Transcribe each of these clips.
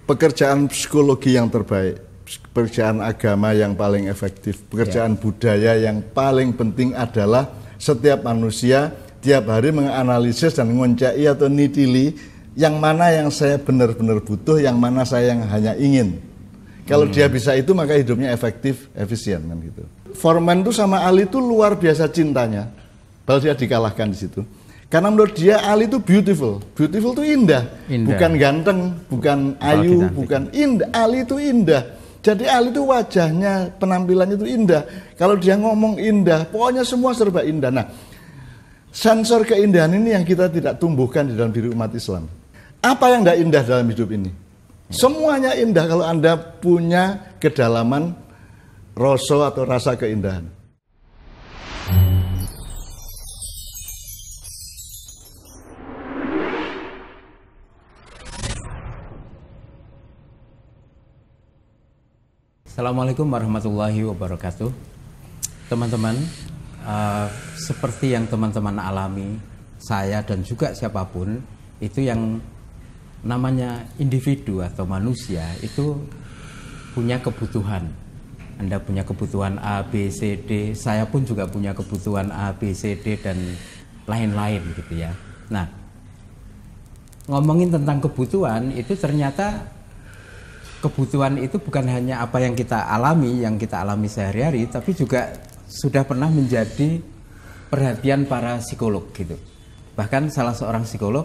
pekerjaan psikologi yang terbaik, pekerjaan agama yang paling efektif, pekerjaan budaya yang paling penting adalah setiap manusia tiap hari menganalisis dan ngoncai atau nitili yang mana yang saya benar-benar butuh, yang mana saya yang hanya ingin. Kalau dia bisa itu maka hidupnya efektif, efisien kan gitu. Foreman itu sama Ali itu luar biasa cintanya. Kalau dia dikalahkan di situ. Karena menurut dia Ali itu beautiful. Beautiful itu indah. Bukan ganteng, bukan ayu, bukan indah. Ali itu indah. Jadi Ali itu wajahnya, penampilannya itu indah. Kalau dia ngomong indah, pokoknya semua serba indah. Nah, sensor keindahan ini yang kita tidak tumbuhkan di dalam diri umat Islam. Apa yang tidak indah dalam hidup ini? Semuanya indah kalau Anda punya kedalaman rasa atau rasa keindahan. Assalamualaikum warahmatullahi wabarakatuh. Teman-teman, seperti yang teman-teman alami, saya dan juga siapapun, itu yang namanya individu atau manusia itu punya kebutuhan. Anda punya kebutuhan A, B, C, D, saya pun juga punya kebutuhan A, B, C, D, dan lain-lain gitu ya. Nah, ngomongin tentang kebutuhan, itu ternyata kebutuhan itu bukan hanya apa yang kita alami sehari-hari, tapi juga sudah pernah menjadi perhatian para psikolog gitu. Bahkan salah seorang psikolog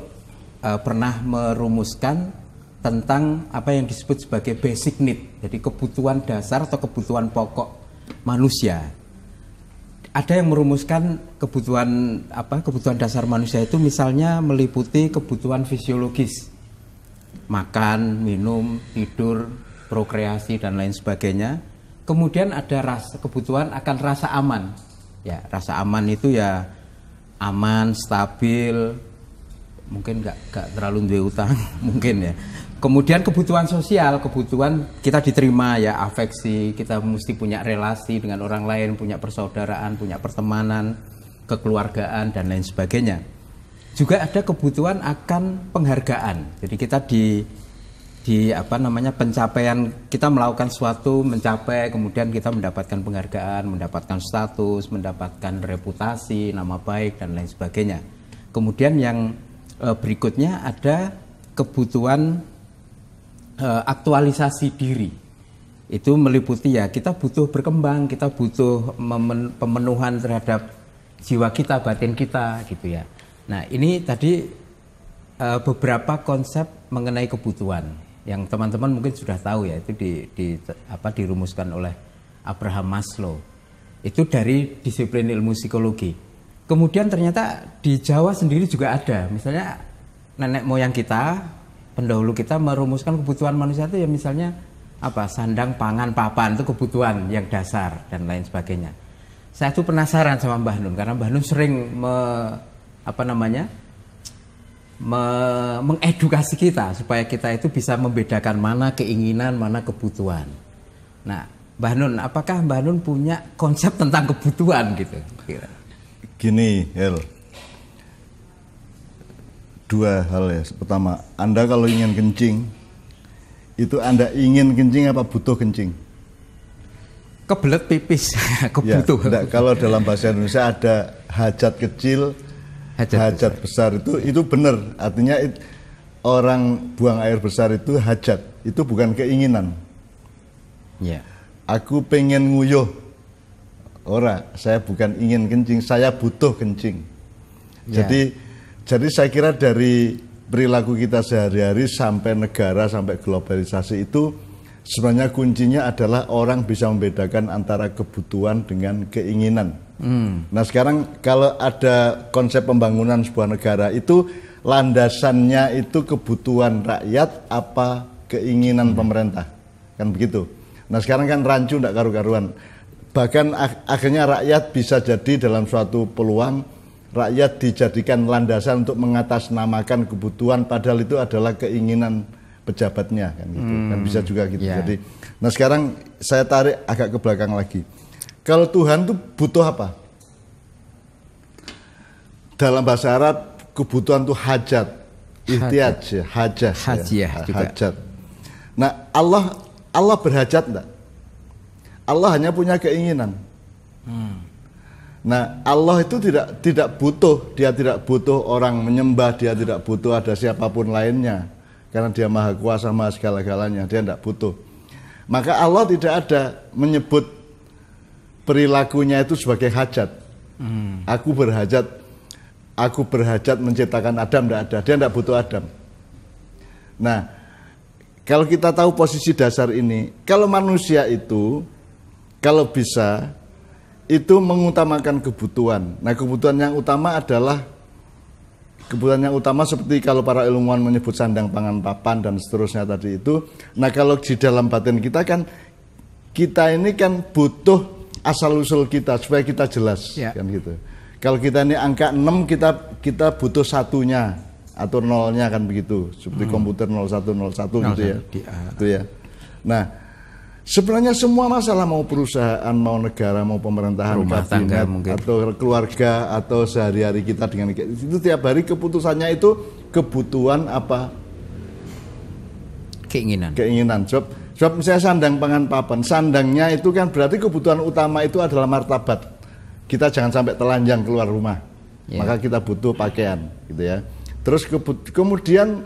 pernah merumuskan tentang apa yang disebut sebagai basic need, jadi kebutuhan dasar atau kebutuhan pokok manusia. Ada yang merumuskan kebutuhan dasar manusia itu misalnya meliputi kebutuhan fisiologis, makan, minum, tidur, prokreasi dan lain sebagainya. Kemudian ada kebutuhan akan rasa aman. Ya, rasa aman itu ya aman, stabil, mungkin nggak terlalu duwe utang mungkin ya. Kemudian kebutuhan sosial, kebutuhan kita diterima ya, afeksi, kita mesti punya relasi dengan orang lain, punya persaudaraan, punya pertemanan, kekeluargaan dan lain sebagainya. Juga ada kebutuhan akan penghargaan. Jadi kita pencapaian, kita melakukan sesuatu, mencapai, kemudian kita mendapatkan penghargaan, mendapatkan status, mendapatkan reputasi, nama baik dan lain sebagainya. Kemudian yang berikutnya ada kebutuhan aktualisasi diri. Itu meliputi ya kita butuh berkembang, kita butuh pemenuhan terhadap jiwa kita, batin kita gitu ya. Nah, ini tadi beberapa konsep mengenai kebutuhan yang teman-teman mungkin sudah tahu ya, itu dirumuskan oleh Abraham Maslow. Itu dari disiplin ilmu psikologi. Kemudian ternyata di Jawa sendiri juga ada, misalnya nenek moyang kita, pendahulu kita merumuskan kebutuhan manusia itu ya misalnya sandang, pangan, papan, itu kebutuhan yang dasar dan lain sebagainya. Saya tuh penasaran sama Mbah Nun karena Mbah Nun sering mengedukasi kita supaya kita itu bisa membedakan mana keinginan, mana kebutuhan. Nah, Mbah Nun, apakah Mbah Nun punya konsep tentang kebutuhan gitu? Gini, Hel. Dua hal ya. Pertama, Anda kalau ingin kencing, itu Anda ingin kencing apa butuh kencing? Kebelet pipis, kebutuh. Ya, kalau dalam bahasa Indonesia ada hajat kecil, hajat besar itu benar. Artinya orang buang air besar itu hajat, itu bukan keinginan. Ya. Aku pengen nguyuh. Saya bukan ingin kencing, saya butuh kencing. Ya. Jadi saya kira dari perilaku kita sehari-hari sampai negara, sampai globalisasi itu sebenarnya kuncinya adalah orang bisa membedakan antara kebutuhan dengan keinginan. Nah sekarang kalau ada konsep pembangunan sebuah negara itu landasannya itu kebutuhan rakyat apa keinginan pemerintah, kan begitu. Nah sekarang kan rancu tidak karu-karuan. Bahkan akhirnya rakyat bisa jadi dalam suatu peluang, rakyat dijadikan landasan untuk mengatasnamakan kebutuhan padahal itu adalah keinginan pejabatnya kan gitu. Kan bisa juga gitu. Yeah. Jadi nah sekarang saya tarik agak ke belakang lagi. Kalau Tuhan itu butuh apa? Dalam bahasa Arab kebutuhan itu hajat, ihtiyaj, hajat. Hajat. Nah, Allah berhajat enggak? Allah hanya punya keinginan. Nah, Allah itu tidak butuh, dia tidak butuh orang menyembah, dia tidak butuh ada siapapun lainnya. Karena dia maha kuasa, maha segala-galanya, dia tidak butuh. Maka Allah tidak ada menyebut perilakunya itu sebagai hajat. Aku berhajat menciptakan Adam, tidak ada. Dia tidak butuh Adam. Nah, kalau kita tahu posisi dasar ini, kalau manusia itu, kalau bisa, itu mengutamakan kebutuhan. Nah, kebutuhan yang utama adalah, kebutuhan yang utama seperti kalau para ilmuwan menyebut sandang, pangan, papan, dan seterusnya tadi itu. Nah, kalau di dalam batin kita kan, kita ini kan butuh asal-usul kita, supaya kita jelas, kan gitu. Kalau kita ini angka 6, kita butuh satunya, atau nolnya kan begitu, seperti komputer 0101 gitu ya. Gitu ya. Nah, sebenarnya semua masalah, mau perusahaan, mau negara, mau pemerintahan, rumah tangga mungkin, atau keluarga, atau sehari-hari kita dengan itu, tiap hari keputusannya itu kebutuhan apa? Keinginan. Sebab misalnya sandang, pangan, papan, sandangnya itu kan berarti kebutuhan utama itu adalah martabat. Kita jangan sampai telanjang keluar rumah. Maka kita butuh pakaian, gitu ya. Terus kemudian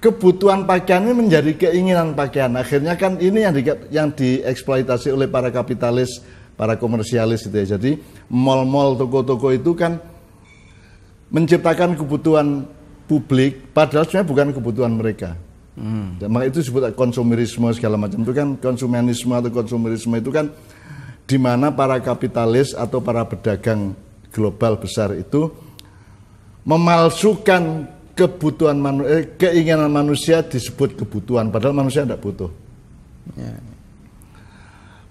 kebutuhan pakaian ini menjadi keinginan pakaian. Akhirnya kan ini yang dieksploitasi oleh para kapitalis, para komersialis gitu ya. Jadi mal-mal, toko-toko itu kan menciptakan kebutuhan publik, padahal sebenarnya bukan kebutuhan mereka. Maka itu disebut konsumerisme segala macam. Itu kan konsumenisme atau konsumerisme itu kan di mana para kapitalis atau para pedagang global besar itu memalsukan kebutuhan keinginan manusia disebut kebutuhan, padahal manusia tidak butuh.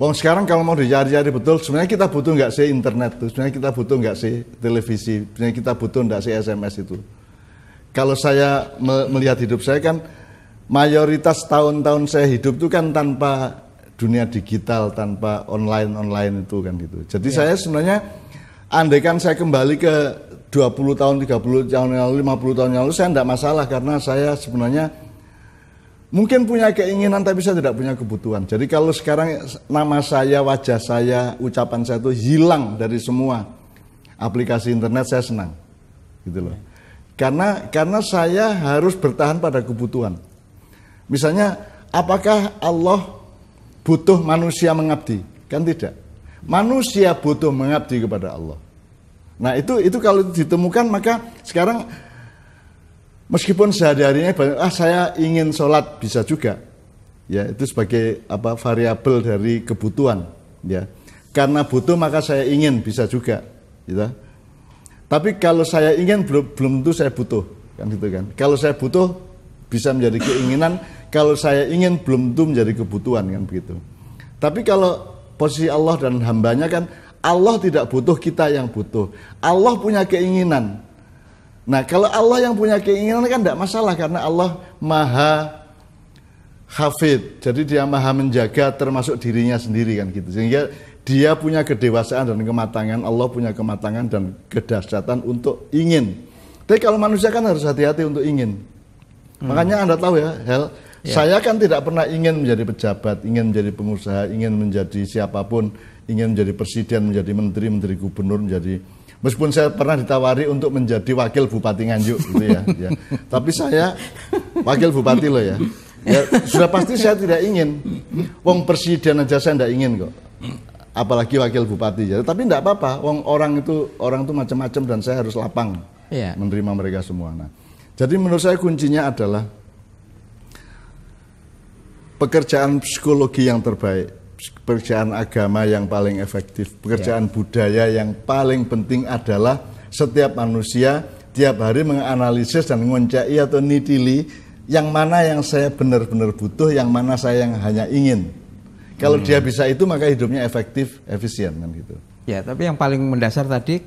Wong sekarang kalau mau dicari-cari betul, sebenarnya kita butuh nggak sih internet itu? Sebenarnya kita butuh nggak sih televisi? Sebenarnya kita butuh nggak sih SMS itu? Kalau saya melihat hidup saya kan, mayoritas tahun-tahun saya hidup itu kan tanpa dunia digital, tanpa online itu kan gitu. Jadi saya sebenarnya, andaikan saya kembali ke 20 tahun, 30 tahun yang lalu, 50 tahun yang lalu, saya tidak masalah, karena saya sebenarnya mungkin punya keinginan tapi saya tidak punya kebutuhan. Jadi kalau sekarang nama saya, wajah saya, ucapan saya itu hilang dari semua aplikasi internet, saya senang, gitu loh. Karena saya harus bertahan pada kebutuhan. Misalnya, apakah Allah butuh manusia mengabdi? Kan tidak. Manusia butuh mengabdi kepada Allah. Nah itu kalau ditemukan, maka sekarang meskipun sehari-harinya saya ingin sholat, bisa juga, ya itu sebagai variabel dari kebutuhan, ya. Karena butuh maka saya ingin, bisa juga, gitu. Tapi kalau saya ingin belum tentu saya butuh, kan gitu kan. Kalau saya butuh bisa menjadi keinginan, kalau saya ingin belum tentu menjadi kebutuhan, kan begitu. Tapi kalau posisi Allah dan hambanya kan, Allah tidak butuh, kita yang butuh. Allah punya keinginan. Nah, kalau Allah yang punya keinginan kan tidak masalah, karena Allah maha hafid. Jadi dia maha menjaga termasuk dirinya sendiri kan gitu. Sehingga dia punya kedewasaan dan kematangan, Allah punya kematangan dan kedahsyatan untuk ingin. Tapi kalau manusia kan harus hati-hati untuk ingin. Makanya Anda tahu ya, saya kan tidak pernah ingin menjadi pejabat, ingin menjadi pengusaha, ingin menjadi siapapun, ingin menjadi presiden, menjadi menteri, menteri gubernur, menjadi, meskipun saya pernah ditawari untuk menjadi wakil bupati Nganjuk gitu ya. Tapi saya wakil bupati loh ya. Sudah pasti saya tidak ingin. Wong presiden aja saya tidak ingin kok. Apalagi wakil bupati ya. Tapi tidak apa-apa. Wong orang itu macam-macam dan saya harus lapang menerima mereka semua. Nah, jadi menurut saya kuncinya adalah pekerjaan psikologi yang terbaik, pekerjaan agama yang paling efektif, pekerjaan budaya yang paling penting adalah setiap manusia tiap hari menganalisis dan ngoncai atau nitili yang mana yang saya benar-benar butuh, yang mana saya yang hanya ingin. Kalau dia bisa itu, maka hidupnya efektif, efisien kan gitu. Ya, tapi yang paling mendasar tadi,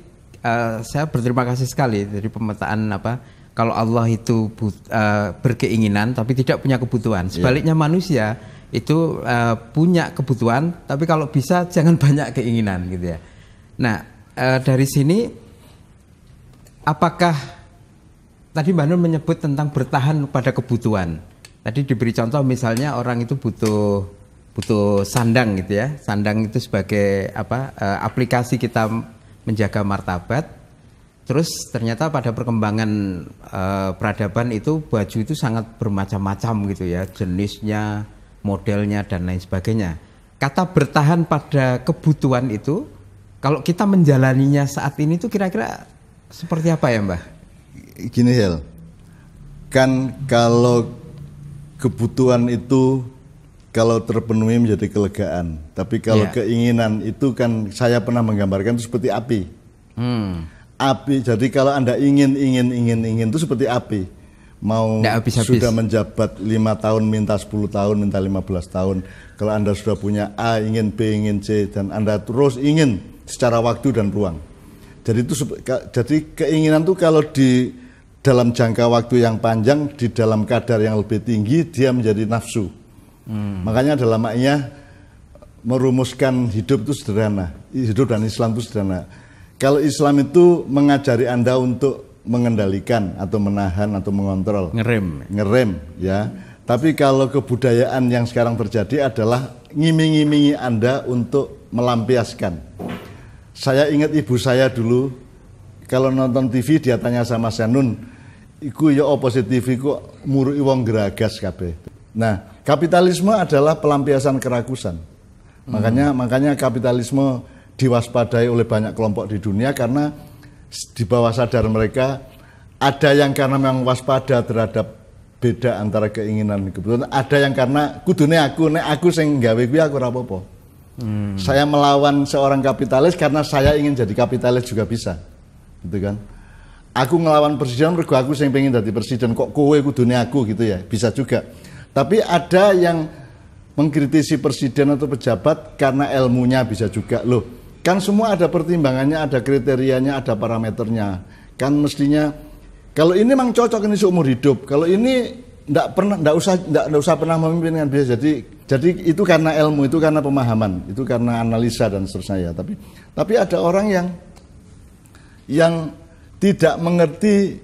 saya berterima kasih sekali dari pemetaan kalau Allah itu berkeinginan tapi tidak punya kebutuhan. Sebaliknya manusia itu punya kebutuhan, tapi kalau bisa jangan banyak keinginan gitu ya. Nah, dari sini apakah tadi Mbak Nur menyebut tentang bertahan pada kebutuhan? Tadi diberi contoh misalnya orang itu butuh sandang gitu ya. Sandang itu sebagai aplikasi kita menjaga martabat. Terus ternyata pada perkembangan peradaban itu baju itu sangat bermacam-macam gitu ya, jenisnya, modelnya dan lain sebagainya. Kata bertahan pada kebutuhan itu, kalau kita menjalaninya saat ini tuh kira-kira seperti apa ya, Mbah? Gini Hel, kan kalau kebutuhan itu kalau terpenuhi menjadi kelegaan, tapi kalau keinginan itu kan saya pernah menggambarkan itu seperti api. Api, jadi kalau Anda ingin itu seperti api. Mau sudah menjabat 5 tahun, minta 10 tahun, minta 15 tahun. Kalau Anda sudah punya A, ingin B, ingin C, dan Anda terus ingin secara waktu dan ruang. Jadi keinginan itu kalau di dalam jangka waktu yang panjang, di dalam kadar yang lebih tinggi, dia menjadi nafsu. Makanya dalam maknya merumuskan hidup itu sederhana. Hidup dan Islam itu sederhana. Kalau Islam itu mengajari Anda untuk mengendalikan atau menahan atau mengontrol, ngerem ya. Tapi kalau kebudayaan yang sekarang terjadi adalah ngiming-ngimingi Anda untuk melampiaskan. Saya ingat ibu saya dulu kalau nonton TV dia tanya sama Senun, iku ya opposite TV kok murui wong geragas kabeh. Nah, kapitalisme adalah pelampiasan kerakusan. Makanya kapitalisme diwaspadai oleh banyak kelompok di dunia karena di bawah sadar mereka ada yang karena memang waspada terhadap beda antara keinginan dan kebutuhan, ada yang karena kudune aku sing gawe kuwi aku ora apa-apa. Saya melawan seorang kapitalis karena saya ingin jadi kapitalis juga bisa. Gitu kan. Aku ngelawan presiden mergo aku sing pengen jadi presiden, kok kowe kudune aku gitu ya, bisa juga. Tapi ada yang mengkritisi presiden atau pejabat karena ilmunya, bisa juga. Loh, kan semua ada pertimbangannya, ada kriterianya, ada parameternya. Kan mestinya kalau ini memang cocok ini seumur hidup. Kalau ini enggak usah pernah memimpin kan bisa. Jadi itu karena ilmu, itu karena pemahaman, itu karena analisa dan seterusnya. Tapi ada orang yang tidak mengerti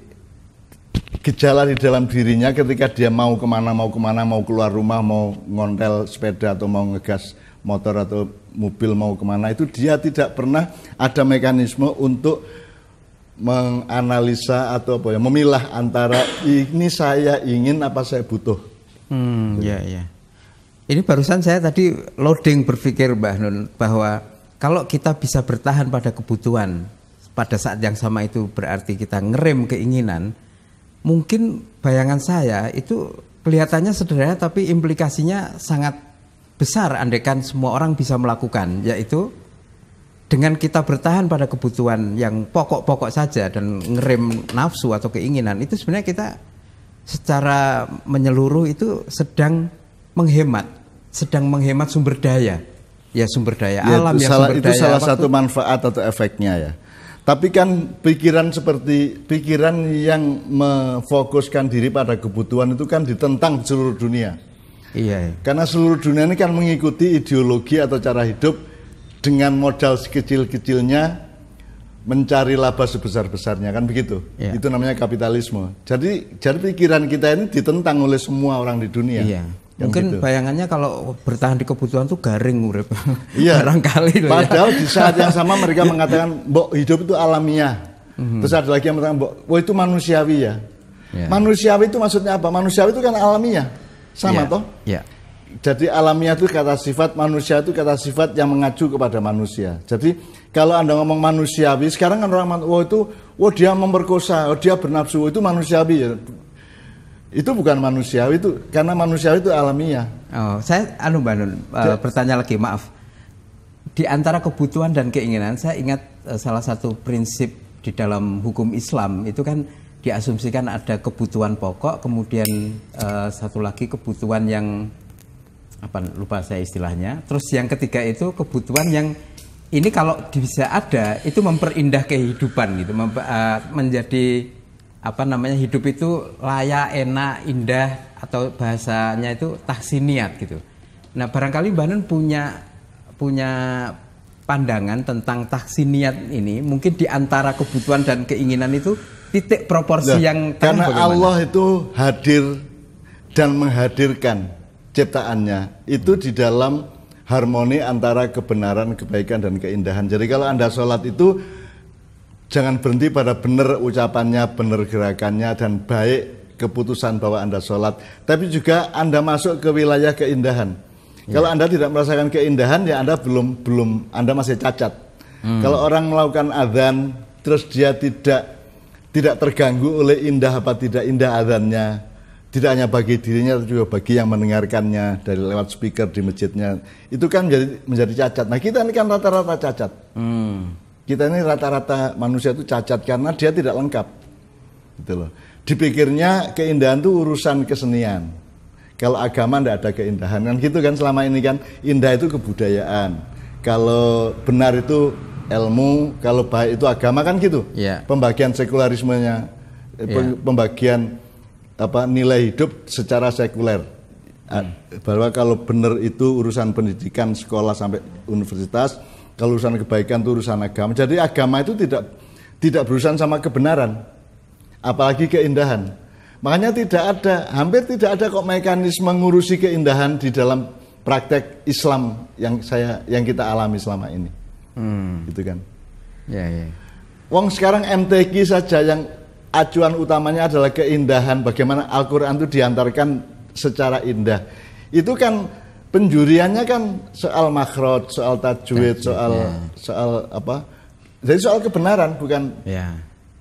gejala di dalam dirinya ketika dia mau kemana, mau keluar rumah, mau ngontel sepeda atau mau ngegas motor atau mobil mau kemana, itu dia tidak pernah ada mekanisme untuk menganalisa atau memilah antara ini saya ingin apa saya butuh. Ya. Ini barusan saya tadi loading berpikir Mbah Nun bahwa kalau kita bisa bertahan pada kebutuhan pada saat yang sama itu berarti kita ngerem keinginan. Mungkin bayangan saya itu kelihatannya sederhana tapi implikasinya sangat besar andaikan semua orang bisa melakukan, yaitu dengan kita bertahan pada kebutuhan yang pokok-pokok saja dan ngerem nafsu atau keinginan, itu sebenarnya kita secara menyeluruh itu sedang menghemat sumber daya. Ya sumber daya alam ya, itu salah satu manfaat atau efeknya ya. Tapi kan pikiran yang memfokuskan diri pada kebutuhan itu kan ditentang seluruh dunia. Iya. Karena seluruh dunia ini kan mengikuti ideologi atau cara hidup dengan modal sekecil-kecilnya mencari laba sebesar-besarnya, kan begitu. Iya. Itu namanya kapitalisme. Jadi pikiran kita ini ditentang oleh semua orang di dunia. Iya. Mungkin gitu. Bayangannya kalau bertahan di kebutuhan tuh garing urip. Iya. Barangkali. Padahal di saat yang sama mereka mengatakan, "Mbok hidup itu alamiah." Terus ada lagi yang mengatakan, "Mbok itu manusiawi ya." Manusiawi itu maksudnya apa? Manusiawi itu kan alamiah. Sama toh? Iya. Jadi alamiah itu kata sifat, manusia itu kata sifat yang mengacu kepada manusia. Jadi kalau Anda ngomong manusiawi, sekarang kan orang dia memperkosa, dia bernafsu, itu manusiawi ya. Itu bukan manusiawi, itu karena manusiawi itu alamiah. Oh, saya Mbak Nun, bertanya lagi, maaf. Di antara kebutuhan dan keinginan, saya ingat salah satu prinsip di dalam hukum Islam itu kan diasumsikan ada kebutuhan pokok, kemudian satu lagi kebutuhan yang lupa saya istilahnya. Terus yang ketiga itu kebutuhan yang ini kalau bisa ada itu memperindah kehidupan gitu, menjadi hidup itu layak, enak, indah, atau bahasanya itu tahsiniat gitu. Nah, barangkali Mbak Nun punya pandangan tentang tahsiniat ini, mungkin di antara kebutuhan dan keinginan itu titik proporsi yang karena bagaimana? Allah itu hadir dan menghadirkan ciptaannya itu di dalam harmoni antara kebenaran, kebaikan dan keindahan. Jadi kalau Anda sholat itu jangan berhenti pada benar ucapannya, benar gerakannya dan baik keputusan bahwa Anda sholat, tapi juga Anda masuk ke wilayah keindahan. Kalau Anda tidak merasakan keindahan, ya Anda belum Anda masih cacat. Kalau orang melakukan azan terus dia tidak terganggu oleh indah apa tidak indah azannya, tidak hanya bagi dirinya tapi juga bagi yang mendengarkannya dari lewat speaker di masjidnya, itu kan menjadi cacat. Nah kita ini kan rata-rata cacat. Kita ini rata-rata manusia itu cacat karena dia tidak lengkap, gitu loh. Dipikirnya keindahan itu urusan kesenian. Kalau agama tidak ada keindahan kan gitu kan, selama ini kan indah itu kebudayaan. Kalau benar itu ilmu, kalau baik itu agama kan gitu. Pembagian sekularismenya, pembagian nilai hidup secara sekuler. Bahwa kalau benar itu urusan pendidikan sekolah sampai universitas, kalau urusan kebaikan itu urusan agama. Jadi agama itu tidak berurusan sama kebenaran, apalagi keindahan. Makanya hampir tidak ada kok mekanisme mengurusi keindahan di dalam praktek Islam yang kita alami selama ini. Gitu kan. Wong sekarang MTQ saja yang acuan utamanya adalah keindahan, bagaimana Al-Qur'an itu diantarkan secara indah. Itu kan penjuriannya kan soal makhraj, soal tajwid, soal apa? Jadi soal kebenaran bukan.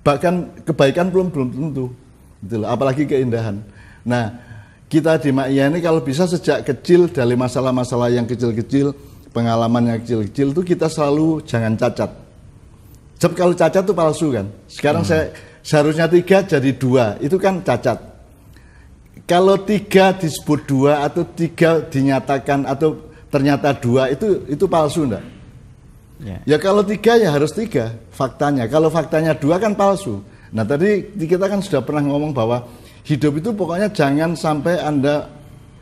Bahkan kebaikan belum tentu. Gitu loh, apalagi keindahan. Nah, kita di Ma'iyah ini kalau bisa sejak kecil dari masalah-masalah yang kecil-kecil, pengalaman yang kecil-kecil itu kita selalu jangan cacat. Sebab kalau cacat itu palsu kan. Sekarang saya seharusnya 3 jadi 2, itu kan cacat. Kalau 3 disebut 2 atau 3 dinyatakan atau ternyata 2 itu palsu enggak? Ya kalau 3 ya harus 3 faktanya. Kalau faktanya 2 kan palsu. Nah tadi kita kan sudah pernah ngomong bahwa hidup itu pokoknya jangan sampai Anda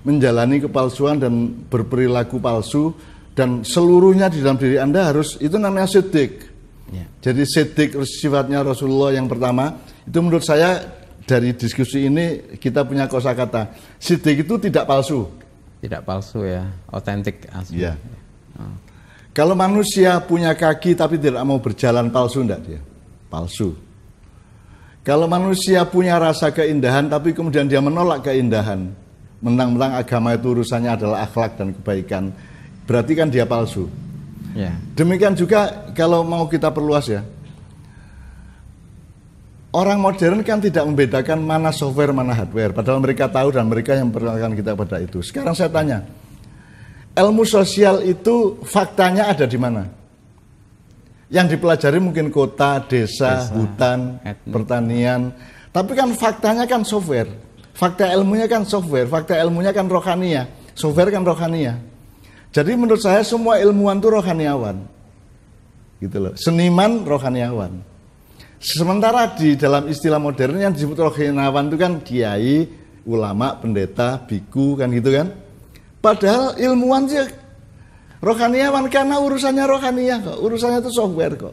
menjalani kepalsuan dan berperilaku palsu, dan seluruhnya di dalam diri Anda harus, itu namanya siddiq. Jadi siddiq sifatnya Rasulullah yang pertama, itu menurut saya dari diskusi ini kita punya kosakata, siddiq itu tidak palsu. Tidak palsu ya, otentik asli. Kalau manusia punya kaki tapi tidak mau berjalan, palsu enggak dia? Palsu. Kalau manusia punya rasa keindahan tapi kemudian dia menolak keindahan, mentang-mentang agama itu urusannya adalah akhlak dan kebaikan, berarti kan dia palsu. Demikian juga kalau mau kita perluas ya, orang modern kan tidak membedakan mana software mana hardware, padahal mereka tahu dan mereka yang memperkenalkan kita pada itu. Sekarang saya tanya, ilmu sosial itu faktanya ada di mana? Yang dipelajari mungkin kota, desa, hutan, pertanian. Tapi kan faktanya kan software. Fakta ilmunya kan software. Fakta ilmunya kan rohania. Software kan rohania. Jadi menurut saya semua ilmuwan itu rohaniawan. Gitu loh. Seniman rohaniawan. Sementara di dalam istilah modern yang disebut rohaniawan itu kan kiai, ulama, pendeta, biku kan gitu kan. Padahal ilmuwan sih rohaniawan karena urusannya rohaniah kok, urusannya itu software kok,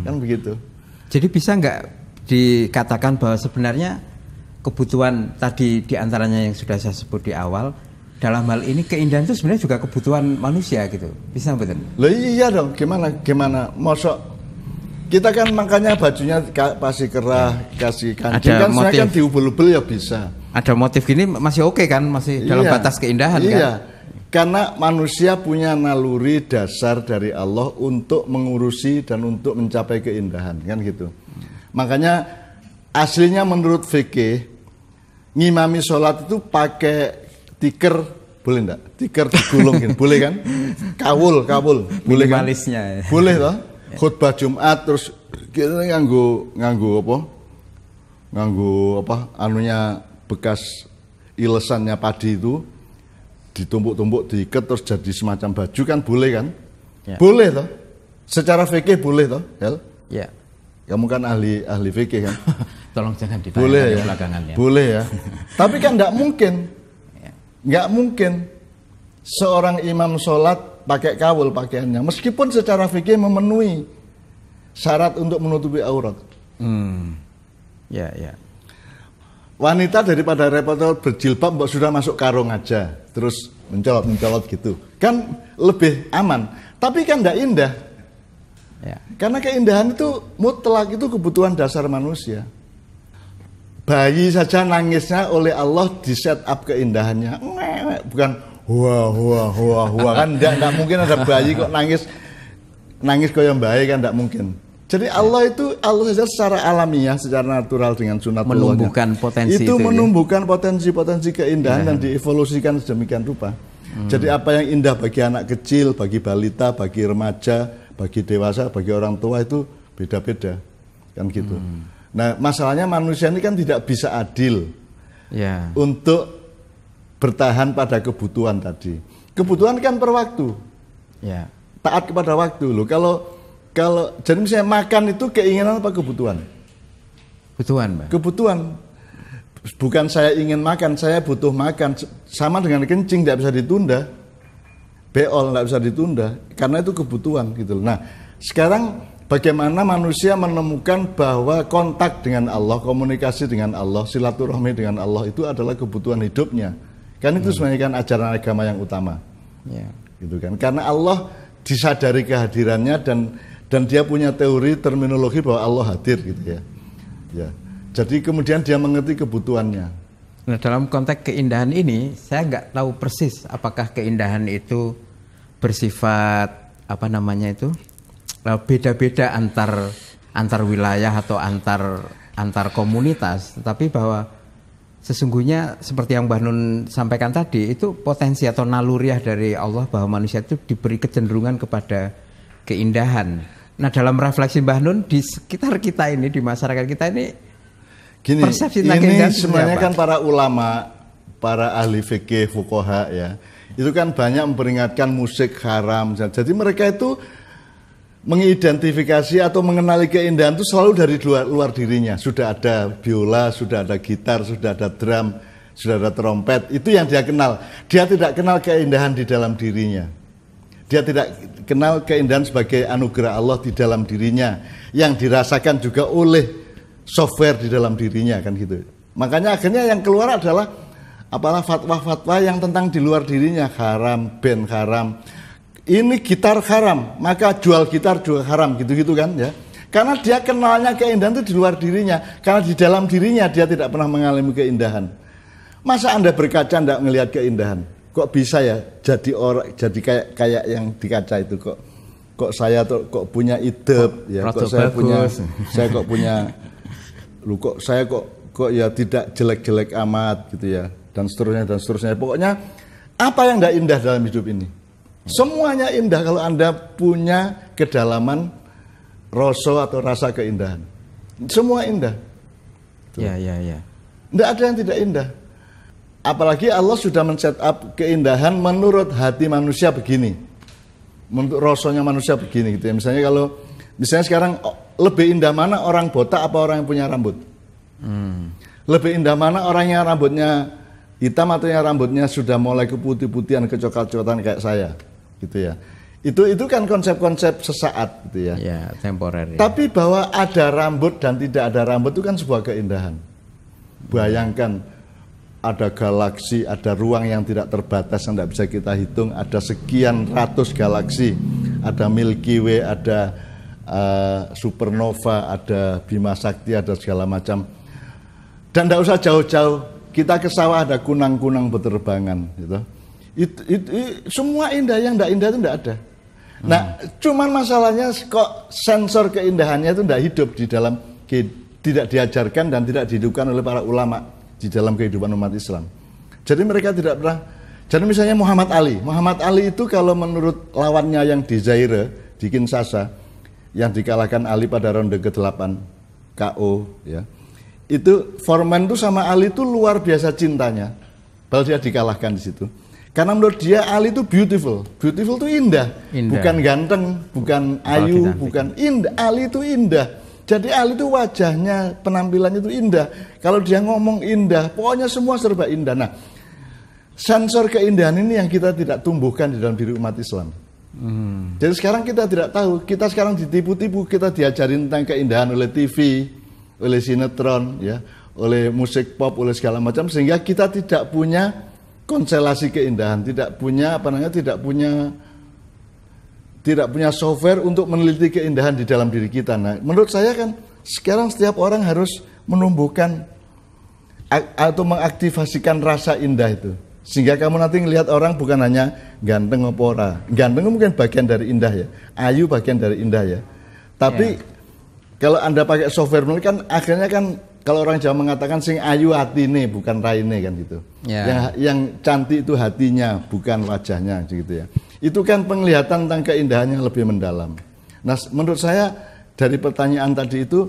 kan begitu. Jadi bisa nggak dikatakan bahwa sebenarnya kebutuhan tadi diantaranya yang sudah saya sebut di awal, dalam hal ini keindahan itu sebenarnya juga kebutuhan manusia gitu, bisa betul? Loh iya dong, gimana, mosok kita kan makanya bajunya pasti kerah, kasih kancing kan, sebenarnya kan diubel-ubel ya bisa. Ada motif gini masih oke kan, masih dalam batas keindahan kan? Karena manusia punya naluri dasar dari Allah untuk mengurusi dan untuk mencapai keindahan, kan gitu. Makanya aslinya menurut fikih, ngimami sholat itu pakai tikar, boleh enggak? Tikar digulung gitu, boleh kan? Kawul, boleh kan? Boleh toh? Khutbah Jumat terus kita nganggo apa? Anunya bekas ilesannya padi itu ditumpuk-tumpuk diikat terus jadi semacam baju kan boleh kan? Boleh toh? Secara fikih boleh toh, Hel? Kamu kan ahli fikih kan? Tolong jangan ditanya boleh ya? Belakangan ya. Boleh ya. Tapi kan enggak mungkin seorang imam sholat pakai kawul pakaiannya, meskipun secara fikih memenuhi syarat untuk menutupi aurat. Wanita daripada repot-repot berjilbab, mbok sudah masuk karung aja, terus mencolot gitu, kan lebih aman. Tapi kan tidak indah. Ya. Karena keindahan itu mutlak, itu kebutuhan dasar manusia. Bayi saja nangisnya oleh Allah di set up keindahannya, bukan wah kan tidak mungkin ada bayi kok nangis kok yang baik kan, tidak mungkin. Jadi Allah saja secara alamiah, secara natural dengan sunatullah menumbuhkan potensi itu menumbuhkan potensi keindahan dan dievolusikan sedemikian rupa. Jadi apa yang indah bagi anak kecil, bagi balita, bagi remaja, bagi dewasa, bagi orang tua itu beda-beda kan gitu. Nah masalahnya manusia ini kan tidak bisa adil untuk bertahan pada kebutuhan tadi. Kebutuhan kan per waktu, taat kepada waktu loh. Kalau jadi misalnya makan itu keinginan apa kebutuhan? Kebutuhan, Mbak. Kebutuhan. Bukan saya ingin makan, saya butuh makan. Sama dengan kencing, tidak bisa ditunda. Beol tidak bisa ditunda, karena itu kebutuhan gitu. Nah, sekarang bagaimana manusia menemukan bahwa kontak dengan Allah, komunikasi dengan Allah, silaturahmi dengan Allah itu adalah kebutuhan hidupnya. Kan itu sebenarnya kan ajaran agama yang utama. Gitu kan. Karena Allah disadari kehadirannya dan dia punya teori terminologi bahwa Allah hadir gitu ya. Jadi kemudian dia mengerti kebutuhannya. Nah dalam konteks keindahan ini saya nggak tahu persis apakah keindahan itu bersifat beda-beda antar wilayah atau antar komunitas, tetapi bahwa sesungguhnya seperti yang Mbah Nun sampaikan tadi itu potensi atau naluriah dari Allah bahwa manusia itu diberi kecenderungan kepada keindahan. Nah dalam refleksi Mbah Nun di sekitar kita ini, di masyarakat kita ini, gini, persepsi ini sebenarnya kan para ulama, para ahli fikih, fuqaha ya, itu kan banyak memperingatkan musik haram. Jadi mereka itu mengidentifikasi atau mengenali keindahan itu selalu dari luar dirinya. Sudah ada biola, sudah ada gitar, sudah ada drum, sudah ada trompet. Itu yang dia kenal. Dia tidak kenal keindahan di dalam dirinya. Dia tidak kenal keindahan sebagai anugerah Allah di dalam dirinya, yang dirasakan juga oleh software di dalam dirinya kan gitu. Makanya akhirnya yang keluar adalah apalah fatwa-fatwa yang tentang di luar dirinya, haram, band haram. Ini gitar haram, maka jual gitar juga haram gitu-gitu kan ya. Karena dia kenalnya keindahan itu di luar dirinya, karena di dalam dirinya dia tidak pernah mengalami keindahan. Masa Anda berkaca tidak melihat keindahan? Kok bisa ya jadi kayak yang di kaca itu kok saya tuh kok punya idep ya, kok saya ya tidak jelek-jelek amat gitu ya, dan seterusnya. Pokoknya apa yang tidak indah dalam hidup ini? Semuanya indah kalau Anda punya kedalaman rasa keindahan. Semua indah. Ya. Tidak ada yang tidak indah. Apalagi Allah sudah men-set up keindahan menurut hati manusia begini. Menurut rasanya manusia begini gitu ya. Misalnya sekarang lebih indah mana orang botak apa orang yang punya rambut? Lebih indah mana orang yang rambutnya hitam atau yang rambutnya sudah mulai keputih-putihan, kecoklat-coklatan kayak saya gitu ya. Itu kan konsep-konsep sesaat gitu ya. Ya, temporer. Ya. Tapi bahwa ada rambut dan tidak ada rambut itu kan sebuah keindahan. Bayangkan ada galaksi, ada ruang yang tidak terbatas yang tidak bisa kita hitung, ada sekian ratus galaksi, ada Milky Way, ada supernova, ada Bima Sakti, ada segala macam. Dan tidak usah jauh-jauh, kita ke sawah ada kunang-kunang berterbangan gitu. Itu semua indah, yang tidak indah itu tidak ada. Nah, cuman masalahnya kok sensor keindahannya itu tidak hidup di dalam, tidak diajarkan dan tidak dihidupkan oleh para ulama di dalam kehidupan umat Islam. Jadi mereka tidak pernah. Jadi misalnya Muhammad Ali itu kalau menurut lawannya yang di Zaire, di Kinshasa, yang dikalahkan Ali pada ronde ke-8 KO ya. Itu Foreman itu sama Ali itu luar biasa cintanya. Kalau dia dikalahkan di situ. Karena menurut dia Ali itu beautiful. Beautiful itu indah. Bukan ganteng, bukan ayu, bukan indah. Ali itu indah. Jadi Ali itu wajahnya, penampilannya itu indah. Kalau dia ngomong indah, pokoknya semua serba indah. Nah, sensor keindahan ini yang kita tidak tumbuhkan di dalam diri umat Islam. Jadi sekarang kita tidak tahu, kita sekarang ditipu-tipu, kita diajarin tentang keindahan oleh TV, oleh sinetron, ya, oleh musik pop, oleh segala macam, sehingga kita tidak punya konstelasi keindahan, tidak punya software untuk meneliti keindahan di dalam diri kita. Nah, menurut saya kan sekarang setiap orang harus menumbuhkan atau mengaktifasikan rasa indah itu. Sehingga kamu nanti ngelihat orang bukan hanya ganteng apa ora. Ganteng mungkin bagian dari indah ya. Ayu bagian dari indah ya. Tapi kalau Anda pakai software kan akhirnya kan kalau orang Jawa mengatakan sing ayu hatine bukan raine kan gitu. Yang cantik itu hatinya bukan wajahnya gitu ya. Itu kan penglihatan tentang keindahannya lebih mendalam. Nah, menurut saya dari pertanyaan tadi itu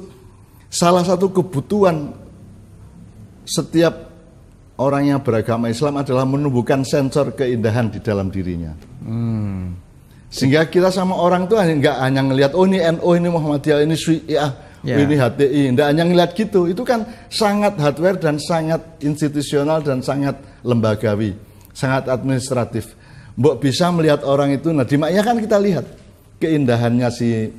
salah satu kebutuhan setiap orang yang beragama Islam adalah menumbuhkan sensor keindahan di dalam dirinya. Sehingga kita sama orang tuh nggak hanya ngelihat oh ini NU, ini Muhammadiyah, ini Syiah, ini HTI, nggak hanya ngelihat gitu. Itu kan sangat hardware dan sangat institusional dan sangat lembagawi, sangat administratif. Mbok bisa melihat orang itu, nah di maknya kan kita lihat keindahannya si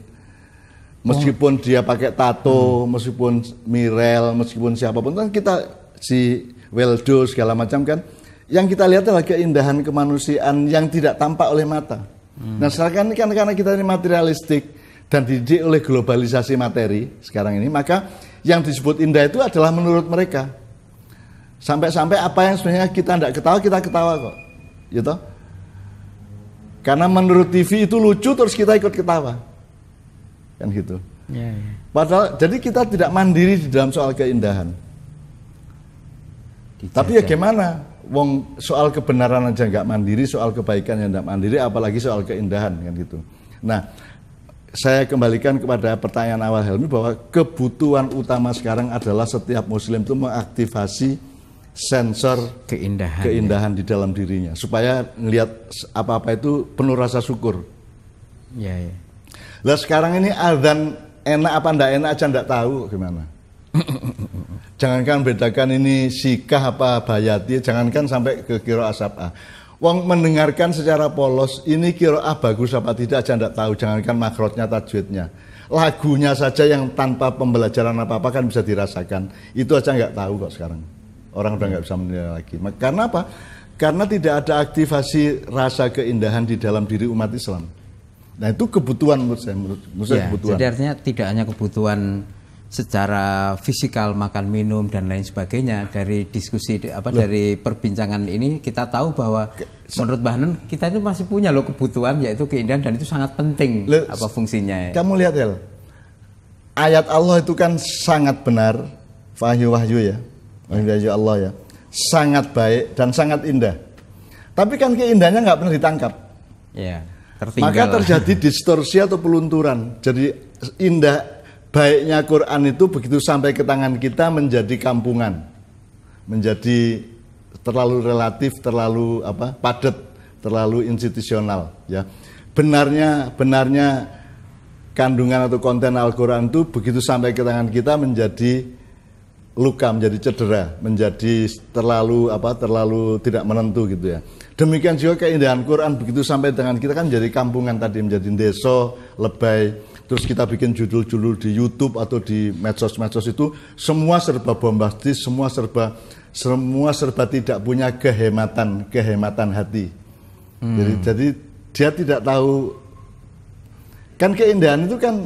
meskipun dia pakai tato, meskipun Mirel, meskipun siapapun kan kita si Weldo segala macam kan, yang kita lihat adalah keindahan kemanusiaan yang tidak tampak oleh mata. Nah sekarang ini kan karena kita ini materialistik dan dididik oleh globalisasi materi sekarang ini, maka yang disebut indah itu adalah menurut mereka. Sampai-sampai apa yang sebenarnya kita tidak ketawa, kita ketawa kok, gitu. Karena menurut TV itu lucu terus kita ikut ketawa, kan gitu. Padahal jadi kita tidak mandiri di dalam soal keindahan. Tapi ya gimana, wong soal kebenaran aja nggak mandiri, soal kebaikan yang nggak mandiri, apalagi soal keindahan kan gitu. Nah, saya kembalikan kepada pertanyaan awal Helmi bahwa kebutuhan utama sekarang adalah setiap Muslim itu mengaktifasi sensor keindahan di dalam dirinya supaya ngelihat apa-apa itu penuh rasa syukur. Lah sekarang ini azan enak apa ndak enak aja ndak tahu gimana. Jangankan bedakan ini sikah apa bayati, jangankan sampai ke qiraah sab'ah. Wong mendengarkan secara polos, ini qiraah bagus apa tidak aja ndak tahu, jangankan makrotnya, tajwidnya. Lagunya saja yang tanpa pembelajaran apa-apa kan bisa dirasakan. Itu aja nggak tahu kok sekarang. Orang udah nggak bisa menilai lagi. Karena apa? Karena tidak ada aktivasi rasa keindahan di dalam diri umat Islam. Nah itu kebutuhan menurut saya kebutuhan. Jadi artinya tidak hanya kebutuhan secara fisikal, makan minum dan lain sebagainya. Dari diskusi dari perbincangan ini kita tahu bahwa menurut Mbah Nun kita itu masih punya loh kebutuhan, yaitu keindahan, dan itu sangat penting fungsinya. Kamu lihat ya, ayat Allah itu kan sangat benar, wahyu ya, wahyu Allah ya, sangat baik dan sangat indah. Tapi kan keindahannya nggak pernah ditangkap. Tertinggal. Maka terjadi distorsi atau pelunturan. Jadi indah baiknya Quran itu begitu sampai ke tangan kita menjadi kampungan, menjadi terlalu relatif, terlalu padat, terlalu institusional. Ya, benarnya kandungan atau konten Al-Quran itu begitu sampai ke tangan kita menjadi luka, menjadi cedera, menjadi terlalu tidak menentu gitu ya. Demikian juga keindahan Quran begitu sampai tangan kita kan menjadi kampungan tadi, menjadi deso, lebay. Terus kita bikin judul-judul di YouTube atau di medsos-medsos itu semua serba bombastis, semua serba tidak punya kehematan hati. Jadi dia tidak tahu kan keindahan itu kan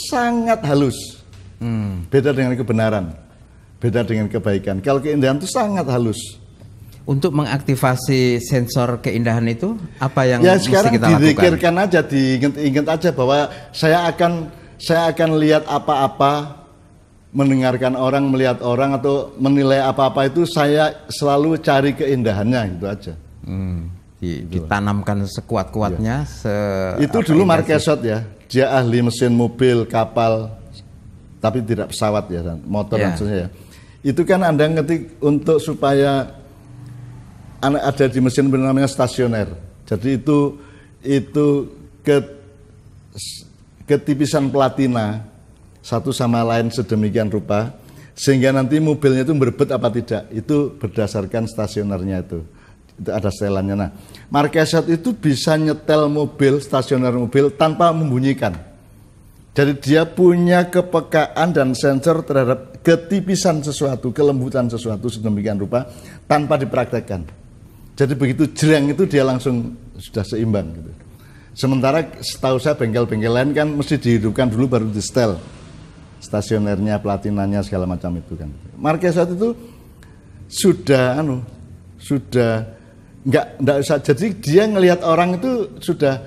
sangat halus. Beda dengan kebenaran, beda dengan kebaikan. Kalau keindahan itu sangat halus. Untuk mengaktifasi sensor keindahan itu apa yang mesti kita lakukan? Ya sekarang dipikirkan aja, diingat aja bahwa saya akan lihat apa-apa, mendengarkan orang, melihat orang atau menilai apa-apa itu saya selalu cari keindahannya gitu aja. Ditanamkan sekuat-kuatnya. Itu dulu Marquesot ya, dia ahli mesin mobil, kapal, tapi tidak pesawat ya, motor dan sebagainya. Itu kan Anda ngetik untuk supaya ada di mesin namanya stasioner. Jadi itu ketipisan platina satu sama lain sedemikian rupa sehingga nanti mobilnya itu berebut apa tidak, itu berdasarkan stasionernya itu ada setelannya. Nah, Marquesot itu bisa nyetel mobil, stasioner mobil tanpa membunyikan. Jadi dia punya kepekaan dan sensor terhadap ketipisan sesuatu, kelembutan sesuatu sedemikian rupa tanpa dipraktekkan. Jadi begitu jreng itu dia langsung sudah seimbang gitu. Sementara setahu saya bengkel-bengkel lain kan mesti dihidupkan dulu baru di setel. Stasionernya, platinanya segala macam itu kan. Marquesas itu sudah enggak usah, jadi dia ngelihat orang itu sudah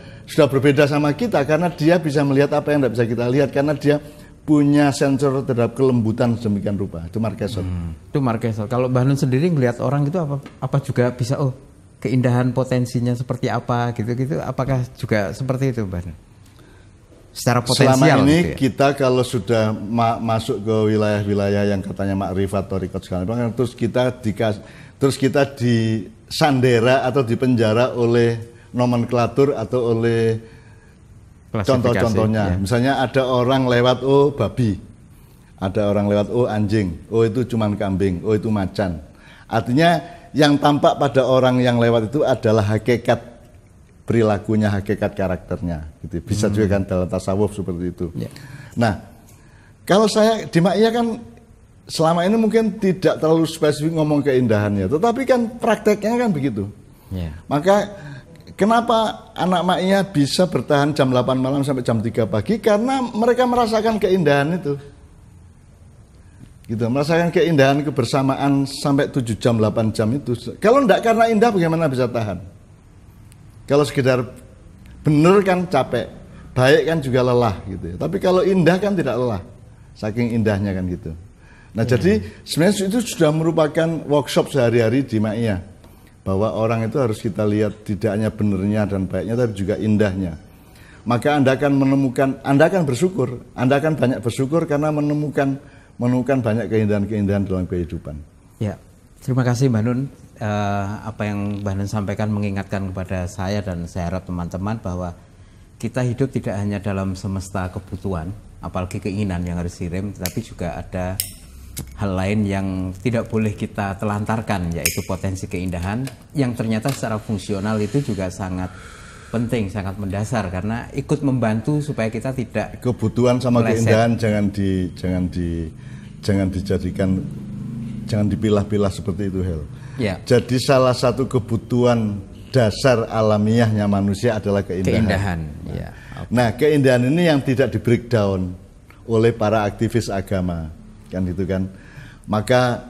berbeda sama kita karena dia bisa melihat apa yang enggak bisa kita lihat karena dia punya sensor terhadap kelembutan sedemikian rupa. Itu Marquesas. Itu Marquesas. Kalau Mbah Nun sendiri ngelihat orang itu apa juga bisa keindahan potensinya seperti apa gitu-gitu, apakah juga seperti itu Mbah Nun? Secara potensial. Selama ini gitu ya? kita kalau sudah masuk ke wilayah-wilayah yang katanya makrifat, thariqat segala macam, terus kita disandera atau dipenjara oleh nomenklatur atau oleh contoh-contohnya. Ya. Misalnya ada orang lewat babi, ada orang lewat anjing, itu cuman kambing, itu macan. Artinya yang tampak pada orang yang lewat itu adalah hakikat perilakunya, hakikat karakternya gitu. Bisa juga kan dalam tasawuf seperti itu. Yeah. Nah, kalau saya di Ma'iyah kan selama ini mungkin tidak terlalu spesifik ngomong keindahannya, tetapi kan prakteknya kan begitu. Yeah. Maka kenapa anak Ma'iyah bisa bertahan jam 8 malam sampai jam 3 pagi? Karena mereka merasakan keindahan itu. Gitu, merasakan keindahan kebersamaan sampai 7 jam, 8 jam itu. Kalau enggak karena indah bagaimana bisa tahan? Kalau sekedar bener kan capek, baik kan juga lelah gitu ya. Tapi kalau indah kan tidak lelah, saking indahnya kan gitu. Nah jadi sebenarnya itu sudah merupakan workshop sehari-hari di Ma'iyah, bahwa orang itu harus kita lihat tidak hanya benernya dan baiknya, tapi juga indahnya. Maka Anda akan bersyukur, Anda akan banyak bersyukur karena menemukan banyak keindahan-keindahan dalam kehidupan. Ya, terima kasih Mbah Nun. Apa yang Mbah Nun sampaikan mengingatkan kepada saya dan saya harap teman-teman bahwa kita hidup tidak hanya dalam semesta kebutuhan, apalagi keinginan yang harus dikirim, tetapi juga ada hal lain yang tidak boleh kita telantarkan, yaitu potensi keindahan yang ternyata secara fungsional itu juga sangat penting, sangat mendasar karena ikut membantu supaya kita tidak kebutuhan sama meleset. Keindahan jangan dipilah-pilah seperti itu Hel. Ya. Jadi salah satu kebutuhan dasar alamiahnya manusia adalah keindahan. Ya. Okay. Nah, keindahan ini yang tidak di breakdown oleh para aktivis agama, kan gitu kan. Maka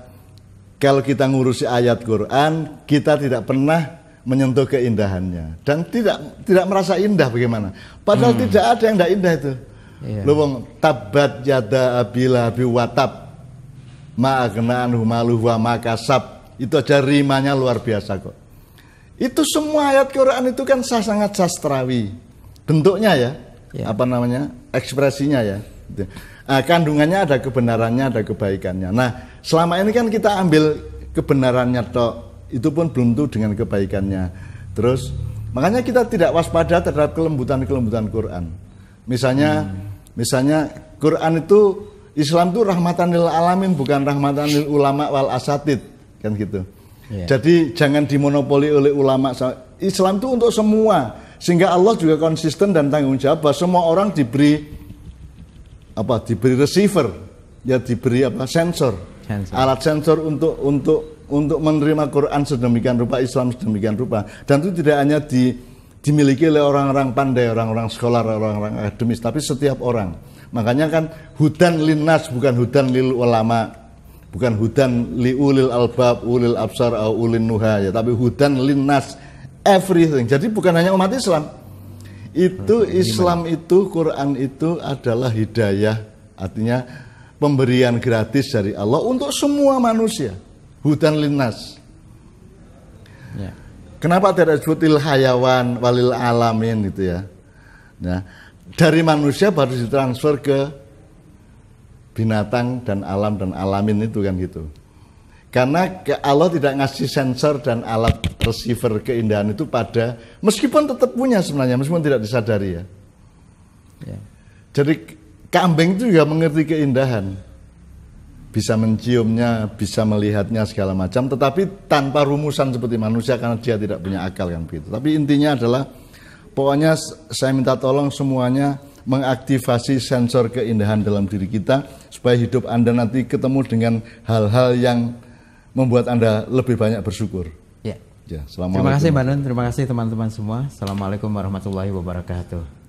kalau kita ngurusi ayat Quran, kita tidak pernah menyentuh keindahannya dan tidak merasa indah bagaimana. Padahal tidak ada yang tidak indah itu. Yeah. Lu tabat yada abila biwatab ma aghna anhu maluhu wa ma kasab. Itu aja rimanya luar biasa kok. Itu semua ayat Quran itu kan sangat sastrawi. Bentuknya ya, ekspresinya ya. Kandungannya ada kebenarannya, ada kebaikannya. Nah, selama ini kan kita ambil kebenarannya tok, itu pun belum tentu dengan kebaikannya. Terus, makanya kita tidak waspada terhadap kelembutan Quran. Misalnya Quran itu, Islam itu rahmatan lil alamin, bukan rahmatan lil ulama wal asatid. Kan gitu. Yeah. Jadi jangan dimonopoli oleh ulama. Islam itu untuk semua, sehingga Allah juga konsisten dan tanggung jawab bahwa semua orang diberi receiver, ya diberi sensor. Alat sensor untuk menerima Quran sedemikian rupa, Islam sedemikian rupa. Dan itu tidak hanya dimiliki oleh orang-orang pandai, orang-orang scholar, orang-orang akademis, tapi setiap orang. Makanya kan hudan linnas, bukan hudan lil ulama. Bukan hudan li ulil albab, ulil absar, au ulin nuha ya, tapi hudan linnas, everything. Jadi bukan hanya umat Islam. Itu Islam itu, Quran itu adalah hidayah, artinya pemberian gratis dari Allah untuk semua manusia. Hudan linnas. Ya. Kenapa tidak disebut hayawan walil alamin gitu ya? Nah, dari manusia baru ditransfer ke binatang dan alam dan alamin itu kan gitu. Karena Allah tidak ngasih sensor dan alat receiver keindahan itu pada, meskipun tetap punya sebenarnya, meskipun tidak disadari ya. Jadi kambing itu juga mengerti keindahan, bisa menciumnya, bisa melihatnya segala macam, tetapi tanpa rumusan seperti manusia karena dia tidak punya akal kan begitu. Tapi intinya adalah pokoknya saya minta tolong semuanya mengaktifasi sensor keindahan dalam diri kita supaya hidup Anda nanti ketemu dengan hal-hal yang membuat Anda lebih banyak bersyukur. Ya. Ya, Terima kasih Mbak Nun, terima kasih teman-teman semua. Assalamualaikum warahmatullahi wabarakatuh.